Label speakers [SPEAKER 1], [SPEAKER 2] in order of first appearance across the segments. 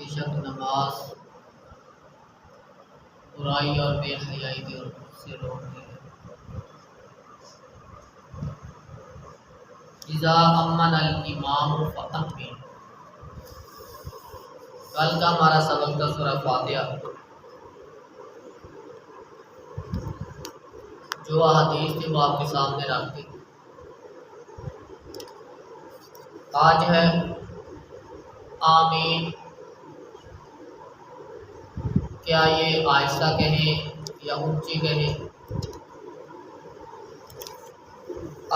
[SPEAKER 1] بے شک نماز برائی اور بے حیائی سے روکتی ہے۔ اذا امن الامام فامن، کل کا ہمارا سبق تھا سورہ فاتحہ، جو احادیث تھی وہ آپ کے سامنے رکھ دی۔ آج ہے آمین، کیا یہ آہستہ کہیں یا اونچی کہیں؟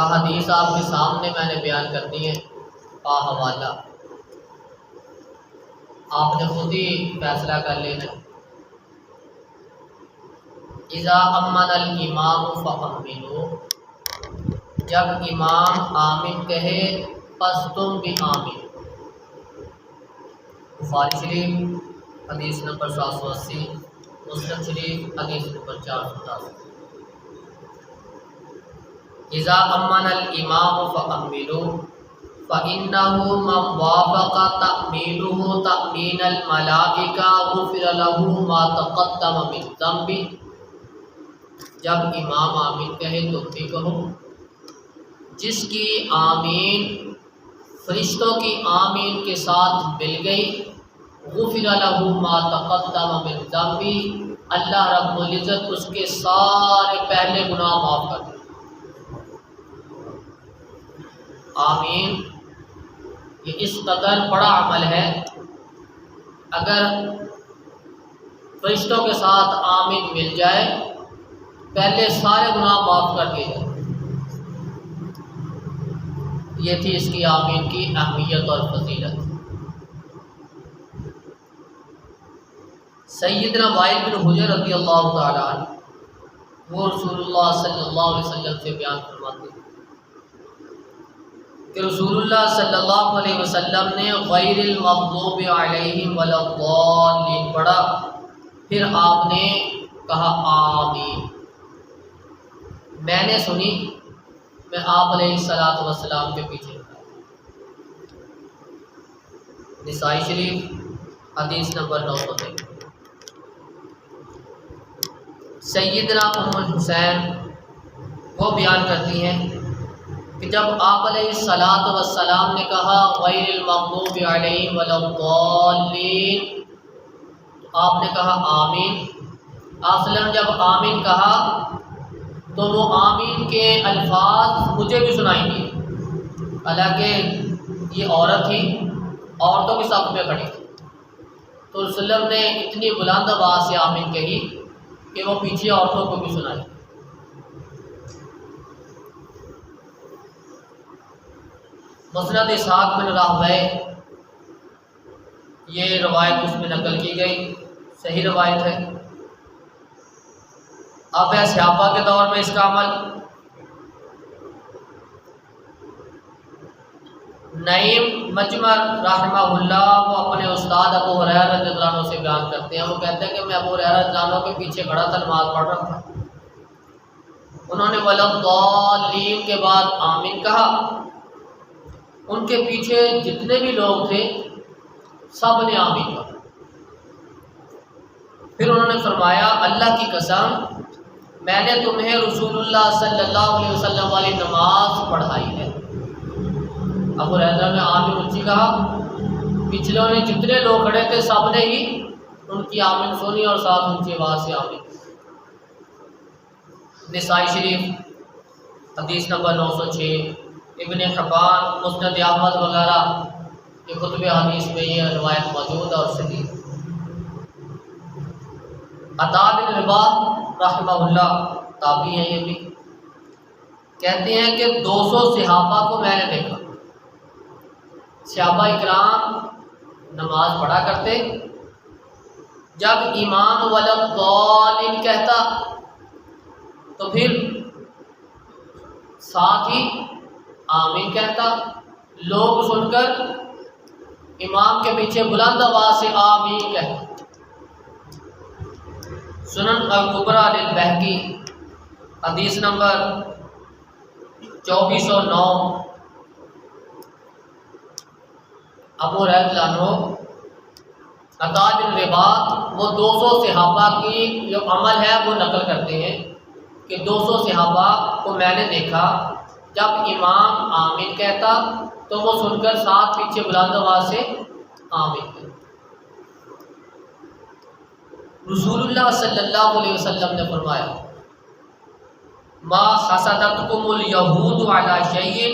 [SPEAKER 1] احادیث آپ کے سامنے میں نے بیان کر دی ہیں حوالہ، آپ نے خود ہی فیصلہ کر لینا۔ اذا امن الامام فامنوا، جب امام آمین کہے پس تم بھی آمین۔ بخاری شریف حدیث نمبر 780، مسلم شریف حدیث نمبر 410۔ اذا امن الامام فامنوا فانه من وافق تأمینه تأمین الملائکہ غفر له ما تقدم من ذنبہ، جب امام آمین کہے تم بھی کہو، جس کی آمین فرشتوں کی آمین کے ساتھ مل گئی، غفر له ما تقدم من ذنبہ، اللہ رب العزت اس کے سارے پہلے گناہ معاف کر دے۔ آمین یہ اس قدر بڑا عمل ہے، اگر فرشتوں کے ساتھ آمین مل جائے پہلے سارے گناہ معاف کر دیے جائیں۔ یہ تھی اس کی آمین کی اہمیت اور فضیلت۔ سیدنا وائل بن حجر رضی اللہ تعالیٰ عنہ، وہ رسول اللہ صلی اللہ علیہ وسلم سے بیان فرماتے ہیں کہ رسول اللہ صلی اللہ علیہ وسلم نے غیر المغضوب علیہم ولا الضالین پڑھا، پھر آپ نے کہا آمین۔ میں نے سنی، میں آپ علیہ السلام کے پیچھے تھا۔ نسائی شریف حدیث نمبر 903۔ سیدنا ام الحسین وہ بیان کرتی ہیں کہ جب آپ علیہ السلام نے کہا غیر المغضوب علیہم ولا الضالین، آپ نے کہا آمین۔ آپ وسلم جب آمین کہا تو وہ آمین کے الفاظ مجھے بھی سنائی دیے، حالانکہ یہ عورت تھی، عورتوں کی صف میں کھڑی تھی، تو رسول اللہ نے اتنی بلند آواز سے آمین کہی کہ وہ پیچھے عورتوں کو بھی سنائی۔ مسند اسحاق بن راہویہ یہ روایت اس میں نقل کی گئی، صحیح روایت ہے۔ اب ہے صحابہ کے دور میں اس کا عمل۔ نعیم مجمر رحمہ اللہ وہ اپنے استاد ابو ہریرہ رضی اللہ عنہ سے بیان کرتے ہیں، وہ کہتے ہیں کہ میں ابو ہریرہ رضی اللہ عنہ کے پیچھے کھڑا تھا، نماز پڑھ رہا تھا، انہوں نے ولا الضالین کے بعد آمین کہا، ان کے پیچھے جتنے بھی لوگ تھے سب نے آمین کہا۔ پھر انہوں نے فرمایا اللہ کی قسم میں نے تمہیں رسول اللہ صلی اللہ علیہ وسلم والی نماز پڑھائی ہے۔ ابو ہریرہ نے آمین اونچی کہا، پچھلوں نے جتنے لوگ کھڑے تھے سب نے ہی ان کی آمین سنی اور ساتھ اونچی آواز سے آمین۔ نسائی شریف حدیث نمبر 906، ابن حبان مسند احمد وغیرہ یہ کتب حدیث میں یہ روایت موجود ہے اور صحیح۔ عطا بن رباح رحمہ اللہ تابعی ہیں، یہ بھی کہتے ہیں کہ 200 صحابہ کو میں نے دیکھا، صحابہ اکرام نماز پڑھا کرتے، جب امام ولا الضالین کہتا تو پھر ساتھ ہی آمین کہتا، لوگ سن کر امام کے پیچھے بلند آواز سے آمین کہتا۔ سنن الکبریٰ للبہقی حدیث نمبر 2409، ابو ہریرہ عنہ عطا بن رباح وہ 200 صحابہ کی جو عمل ہے وہ نقل کرتے ہیں کہ 200 صحابہ کو میں نے دیکھا جب امام آمین کہتا تو وہ سن کر ساتھ پیچھے بلند آواز سے آمین کہتا۔ رسول اللہ صلی اللہ علیہ وسلم نے فرمایا ما حسدتکم الیہود علی شیء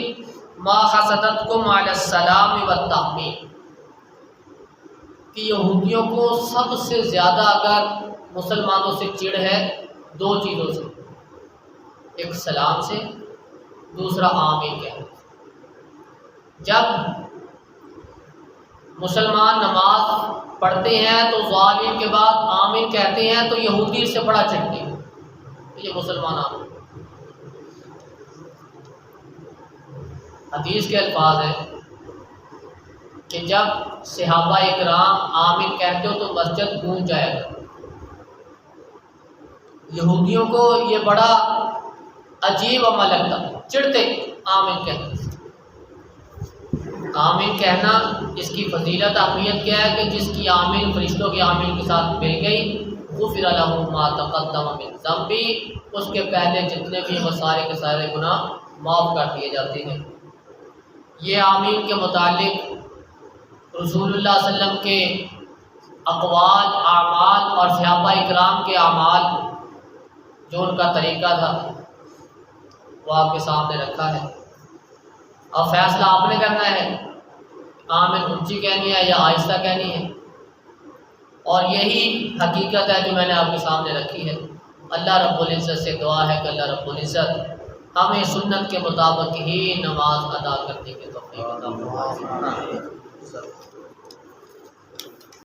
[SPEAKER 1] ما حسدتکم علی السلام والتحمید، کہ یہودیوں کو سب سے زیادہ اگر مسلمانوں سے چڑ ہے 2 چیزوں سے، ایک سلام سے، دوسرا آمین کہنا۔ جب مسلمان نماز پڑھتے ہیں تو ظالم کے بعد آمین کہتے ہیں تو یہودی اس سے بڑا چڑھتے ہیں، یہ مسلمان آمین۔ حدیث کے الفاظ ہیں کہ جب صحابہ اکرام آمین کہتے ہو تو مسجد گونج جائے گا۔ یہودیوں کو یہ بڑا عجیب عمل لگتا، چڑھتے آمین کہتے۔ آمین کہنا اس کی فضیلت اہمیت کیا ہے کہ جس کی آمین فرشتوں کی آمین کے ساتھ مل گئی غفر لہ ما تقدم من ذنبہ، اس کے پہلے جتنے بھی وہ سارے کے سارے گناہ معاف کر دیے جاتے ہیں۔ یہ آمین کے متعلق رسول اللہ صلی اللہ علیہ وسلم کے اقوال، اعمال اور صحابہ اکرام کے اعمال جو ان کا طریقہ تھا وہ آپ کے سامنے رکھا ہے۔ اب فیصلہ آپ نے کرنا ہے آمین اونچی کہنی ہے یا آہستہ کہنی ہے، اور یہی حقیقت ہے جو میں نے آپ کے سامنے رکھی ہے۔ اللہ رب العزت سے دعا ہے کہ اللہ رب العزت ہمیں سنت کے مطابق ہی نماز ادا کرنے کی توفیق عطا فرمائے۔